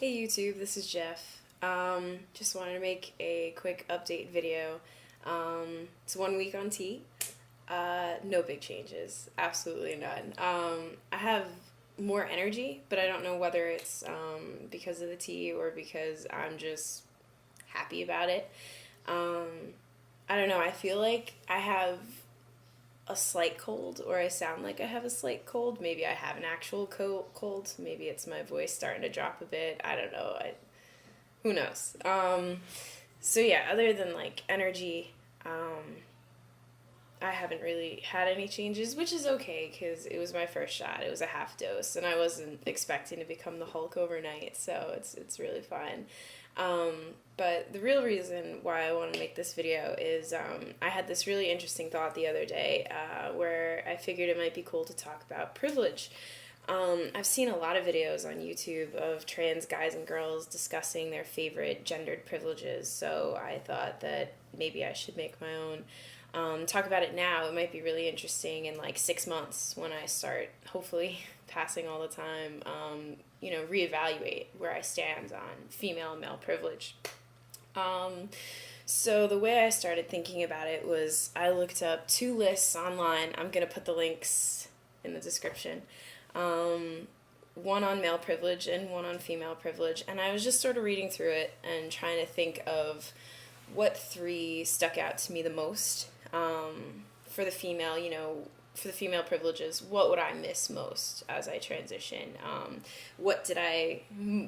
Hey YouTube, this is Jeff. Just wanted to make a quick update video. It's 1 week on tea. No big changes, absolutely none. I have more energy, but I don't know whether it's because of the tea or because I'm just happy about it. Um, I don't know, I feel like I have a slight cold, or I sound like I have a slight cold. Maybe I have an actual cold. Maybe it's my voice starting to drop a bit. I don't know. Who knows? So yeah, other than like energy, I haven't really had any changes, which is okay because it was my first shot. It was a half dose, and I wasn't expecting to become the Hulk overnight, so it's really fine. Um, but the real reason why I want to make this video is I had this really interesting thought the other day where I figured it might be cool to talk about privilege. I've seen a lot of videos on YouTube of trans guys and girls discussing their favorite gendered privileges, so I thought that maybe I should make my own. Talk about it now. It might be really interesting in like 6 months when I start, hopefully, passing all the time, reevaluate where I stand on female and male privilege. So the way I started thinking about it was I looked up two lists online. I'm going to put the links in the description. One on male privilege and one on female privilege. And I was just sort of reading through it and trying to think of what three stuck out to me the most. For the female, for the female privileges, what would I miss most as I transition? What did I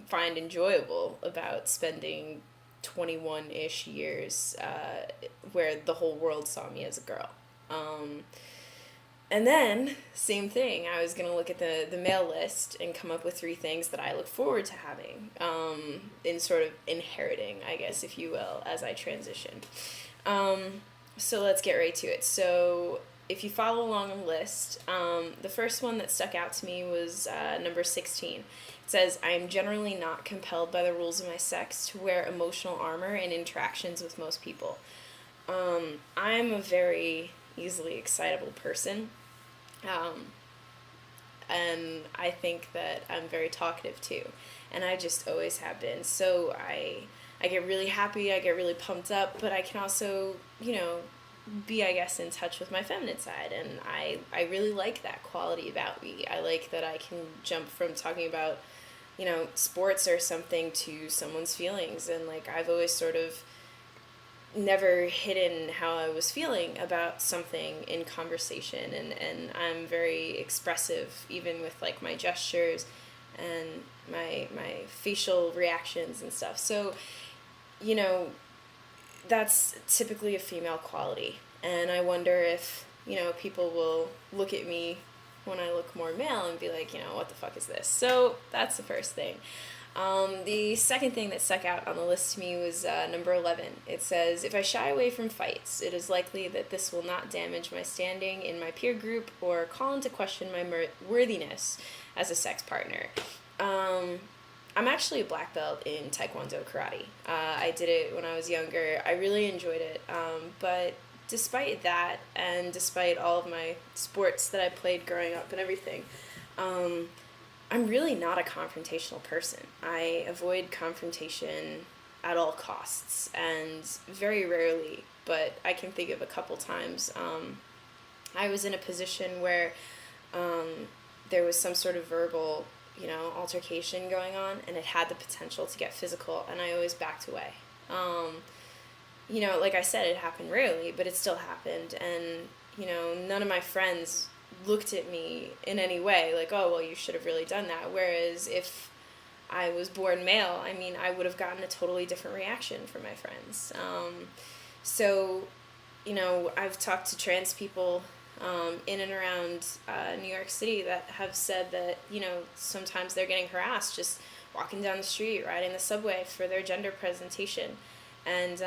find enjoyable about spending 21-ish years where the whole world saw me as a girl? And then, same thing, I was going to look at the male list and come up with three things that I look forward to having, in sort of inheriting, I guess, if you will, as I transition. So let's get right to it. So if you follow along on the list, the first one that stuck out to me was number 16. It says, I am generally not compelled by the rules of my sex to wear emotional armor in interactions with most people. I'm a very easily excitable person, and I think that I'm very talkative too, and I just always have been. So I get really happy, I get really pumped up, but I can also, be, I guess, in touch with my feminine side, and I really like that quality about me. I like that I can jump from talking about, sports or something to someone's feelings, and, like, I've always sort of never hidden how I was feeling about something in conversation, and I'm very expressive, even with, like, my gestures and my facial reactions and stuff. So, that's typically a female quality, and I wonder if, people will look at me when I look more male and be like, what the fuck is this? So that's the first thing. The second thing that stuck out on the list to me was number 11. It says, if I shy away from fights, it is likely that this will not damage my standing in my peer group or call into question my worthiness as a sex partner. I'm actually a black belt in Taekwondo karate. I did it when I was younger. I really enjoyed it. But despite that, and despite all of my sports that I played growing up and everything, I'm really not a confrontational person. I avoid confrontation at all costs, and very rarely, but I can think of a couple times, I was in a position where there was some sort of verbal altercation going on, and it had the potential to get physical, and I always backed away. Like I said, it happened rarely, but it still happened, and, none of my friends looked at me in any way like, oh, well, you should have really done that, whereas if I was born male, I would have gotten a totally different reaction from my friends. So, I've talked to trans people in and around New York City that have said that, sometimes they're getting harassed just walking down the street, riding the subway for their gender presentation. And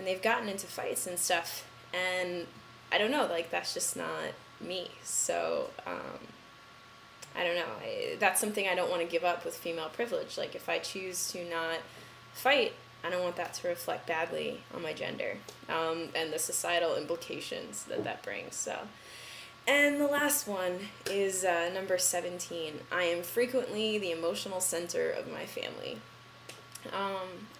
they've gotten into fights and stuff. And I don't know, like, that's just not me. So, I don't know. That's something I don't want to give up with female privilege. Like, if I choose to not fight, I don't want that to reflect badly on my gender, and the societal implications that brings. So, and the last one is number 17. I am frequently the emotional center of my family.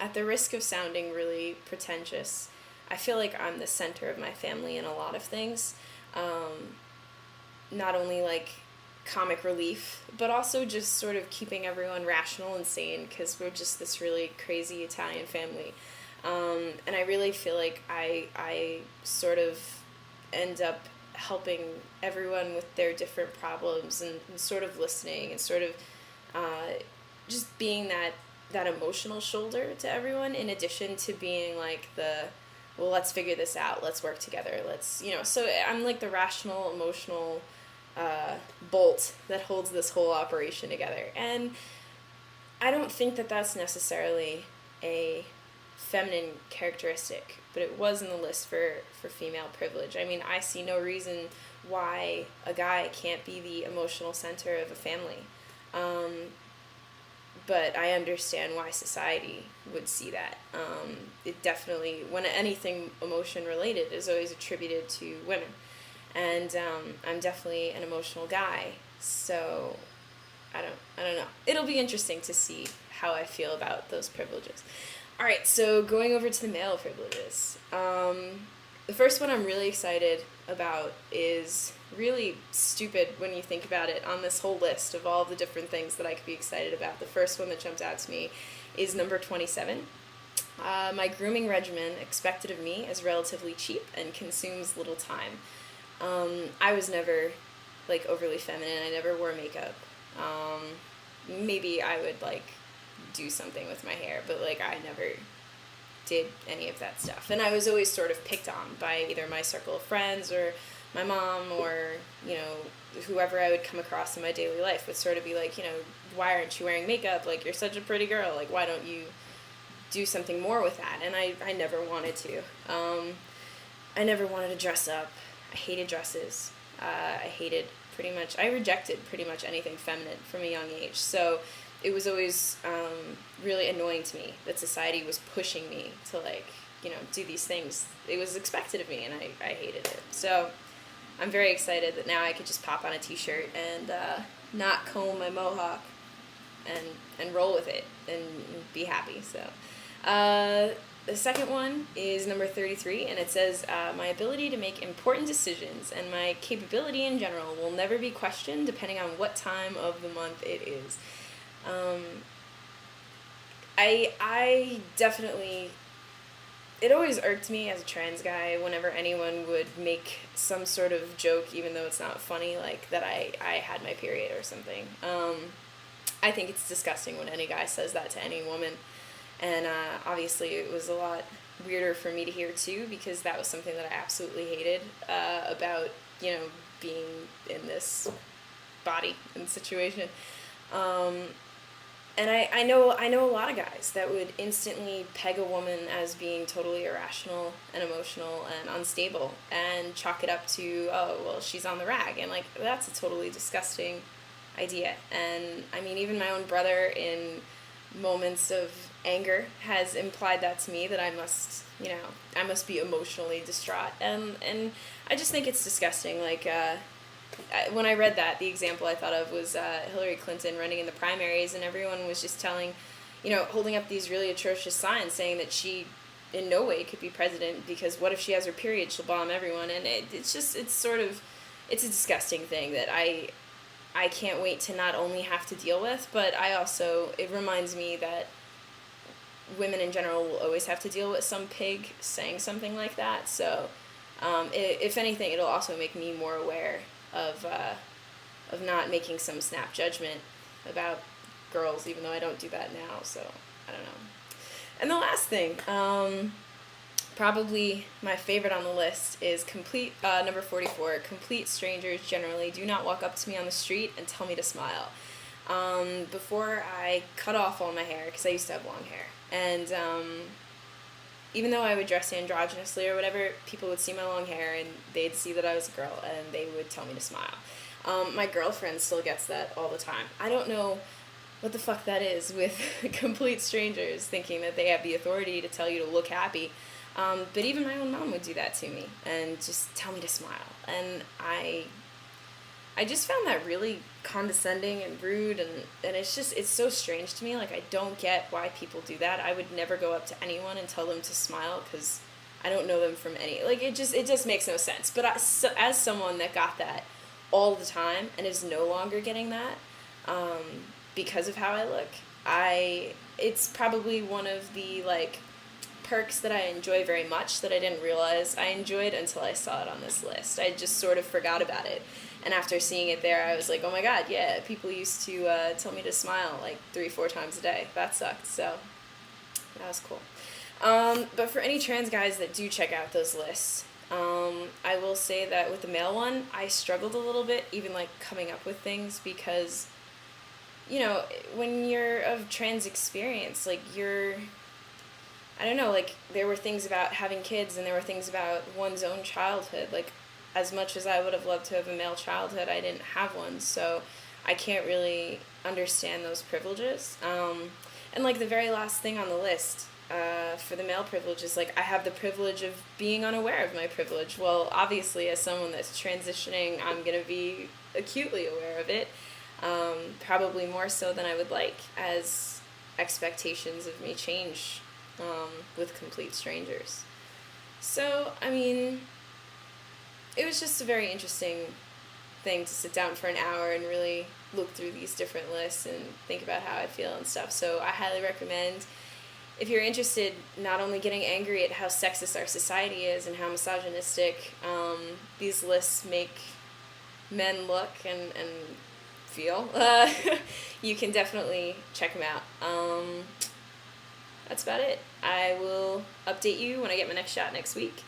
At the risk of sounding really pretentious, I feel like I'm the center of my family in a lot of things. Not only like comic relief, but also just sort of keeping everyone rational and sane, because we're just this really crazy Italian family. And I really feel like I sort of end up helping everyone with their different problems, and sort of listening, and sort of just being that emotional shoulder to everyone, in addition to being like well, let's figure this out, let's work together, let's, so I'm like the rational, emotional bolt that holds this whole operation together. And I don't think that that's necessarily a feminine characteristic, but it was in the list for female privilege. I mean, I see no reason why a guy can't be the emotional center of a family. But I understand why society would see that. It definitely, when anything emotion related, is always attributed to women. And I'm definitely an emotional guy, so I don't know. It'll be interesting to see how I feel about those privileges. All right, so going over to the male privileges. The first one I'm really excited about is really stupid when you think about it. On this whole list of all the different things that I could be excited about, the first one that jumped out to me is number 27. My grooming regimen, expected of me, is relatively cheap and consumes little time. I was never like overly feminine. I never wore makeup. Maybe I would like do something with my hair, but like I never did any of that stuff. And I was always sort of picked on by either my circle of friends or my mom, or whoever I would come across in my daily life would sort of be like, why aren't you wearing makeup? Like, you're such a pretty girl. Like, why don't you do something more with that? And I never wanted to. I never wanted to dress up. I hated dresses. I rejected pretty much anything feminine from a young age. So it was always really annoying to me that society was pushing me to do these things. It was expected of me, and I hated it. So I'm very excited that now I could just pop on a t-shirt and not comb my mohawk and roll with it and be happy. So the second one is number 33, and it says, my ability to make important decisions and my capability in general will never be questioned depending on what time of the month it is. I definitely, it always irked me as a trans guy whenever anyone would make some sort of joke, even though it's not funny, like that I had my period or something. I think it's disgusting when any guy says that to any woman. And obviously it was a lot weirder for me to hear too, because that was something that I absolutely hated about, being in this body and situation. And I know a lot of guys that would instantly peg a woman as being totally irrational and emotional and unstable and chalk it up to, oh, well, she's on the rag. And, that's a totally disgusting idea. And, I mean, even my own brother in moments of anger has implied that to me, that I must be emotionally distraught. And I just think it's disgusting. When I read that, the example I thought of was Hillary Clinton running in the primaries, and everyone was just holding up these really atrocious signs saying that she in no way could be president, because what if she has her period, she'll bomb everyone. And it's a disgusting thing that I can't wait to not only have to deal with, but it reminds me that women in general will always have to deal with some pig saying something like that. So if anything, it'll also make me more aware of not making some snap judgment about girls, even though I don't do that now, so I don't know. And the last thing, probably my favorite on the list, is number 44, complete strangers generally do not walk up to me on the street and tell me to smile. Before I cut off all my hair, because I used to have long hair, and even though I would dress androgynously or whatever, people would see my long hair and they'd see that I was a girl and they would tell me to smile. My girlfriend still gets that all the time. I don't know what the fuck that is with complete strangers thinking that they have the authority to tell you to look happy. But even my own mom would do that to me and just tell me to smile. And I I just found that really condescending and rude, and it's so strange to me. Like, I don't get why people do that. I would never go up to anyone and tell them to smile because I don't know them from any, like, it just makes no sense. But as someone that got that all the time and is no longer getting that, because of how I look, it's probably one of the, like, perks that I enjoy very much that I didn't realize I enjoyed until I saw it on this list. I just sort of forgot about it. And after seeing it there, I was like, oh my god, yeah, people used to tell me to smile like 3-4 times a day. That sucked. So that was cool. But for any trans guys that do check out those lists, I will say that with the male one, I struggled a little bit, even like coming up with things, because, you know, when you're of trans experience, like, I don't know, like, there were things about having kids and there were things about one's own childhood. Like, as much as I would have loved to have a male childhood, I didn't have one, so I can't really understand those privileges. And, like, the very last thing on the list, for the male privilege is, like, I have the privilege of being unaware of my privilege. Well, obviously, as someone that's transitioning, I'm going to be acutely aware of it, probably more so than I would like, as expectations of me change with complete strangers. So, I mean, it was just a very interesting thing to sit down for an hour and really look through these different lists and think about how I feel and stuff. So I highly recommend, if you're interested, not only getting angry at how sexist our society is and how misogynistic these lists make men look and feel, you can definitely check them out. That's about it. I will update you when I get my next shot next week.